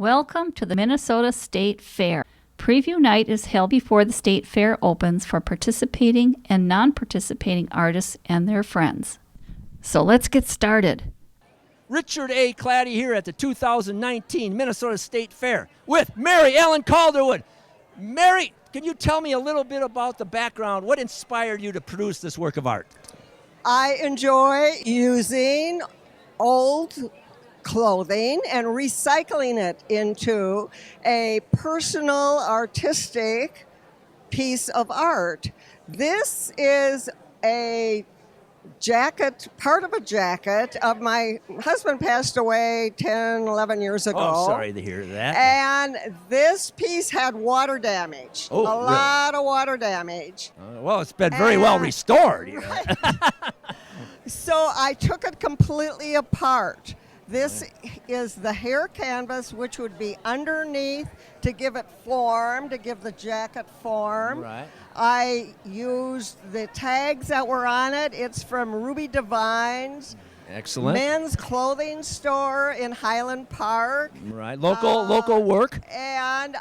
Welcome to the Minnesota State Fair. Preview night is held before the State Fair opens for participating and non-participating artists and their friends. So let's get started. Richard A. Claddy here at the 2019 Minnesota State Fair with Mary Ellen Calderwood. Mary, can you tell me a little bit about the background? What inspired you to produce this work of art? I enjoy using old clothing and recycling it into a personal artistic piece of art. This is a jacket, part of a jacket of my husband passed away 10, 11 years ago. Oh, sorry to hear that. And this piece had water damage. Oh, a lot of water damage. Well, it's been very well restored. Right. So I took it completely apart. This is the hair canvas, which would be underneath to give it form, to give the jacket form. Right. I used the tags that were on it. It's from Ruby Devine's Excellent. men's clothing store in Highland Park. Right. Local work. And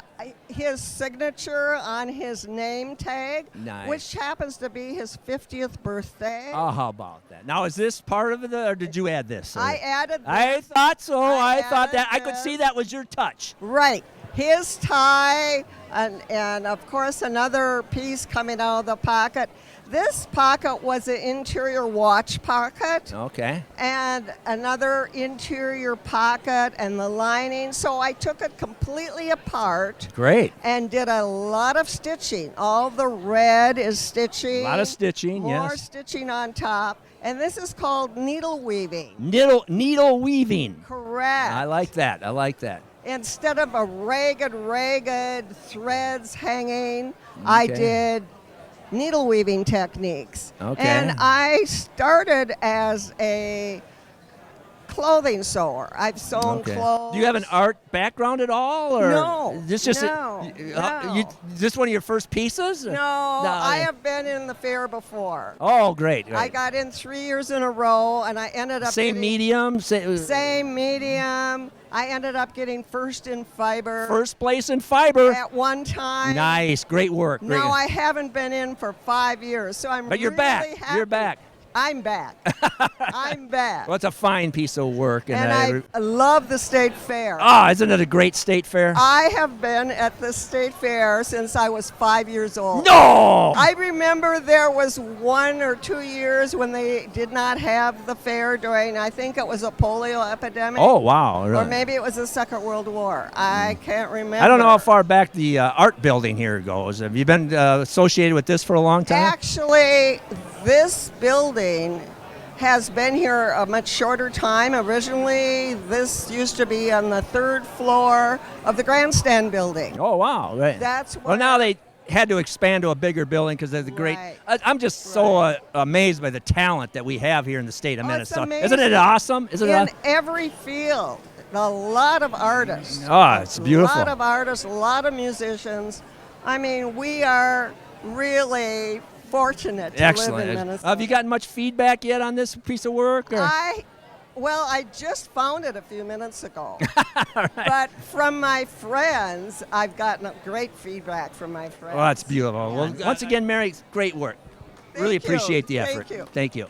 his signature on his name tag, Nice. which happens to be his 50th birthday. Oh, how about that? Now, is this part of it, or did you add this? I added this. I thought so. I thought added that. I could this. see that was your touch. Right. His tie, and of course another piece coming out of the pocket. This pocket was an interior watch pocket. Okay. And another interior pocket and the lining. So I took it completely apart. Great. And did a lot of stitching. All the red is stitching. A lot of stitching, More yes. stitching on top. And this is called needle weaving. Needle weaving. Correct. I like that. Instead of a ragged threads hanging, I did needle weaving techniques. Okay. And I started as a clothing sewer. I've sewn clothes. Do you have an art background at all, or No, This just no. is this one of your first pieces? No, I have been in the fair before. Oh, great. I got in 3 years in a row, and I ended up Same getting medium. Same medium. I ended up getting first in fiber. First place in fiber. At one time. Nice, great work. No, I haven't been in for 5 years, so I'm But you're really back. happy. You're back. I'm back. I'm back. Well, it's a fine piece of work. And I love the state fair. Isn't it a great state fair? I have been at the state fair since I was 5 years old. No! I remember there was 1 or 2 years when they did not have the fair during, I think it was a polio epidemic. Oh, wow. Really? Or maybe it was the Second World War. I can't remember. I don't know how far back the art building here goes. Have you been associated with this for a long time? Actually, this building has been here a much shorter time. Originally, this used to be on the 3rd floor of the grandstand building. Oh, wow. Right. That's Well, now they had to expand to a bigger building because of the great. Right. I'm just so amazed by the talent that we have here in the state of It's Minnesota. amazing. Isn't it awesome? In every field, a lot of artists. It's beautiful. A lot of artists, a lot of musicians. I mean, we are really fortunate to Excellent. live in Minnesota. Have you gotten much feedback yet on this piece of work? Or? I just found it a few minutes ago. But from my friends, I've gotten great feedback from my friends. Oh, that's beautiful. Well, once again, Mary, great work. Really appreciate the effort. Thank you. Thank you.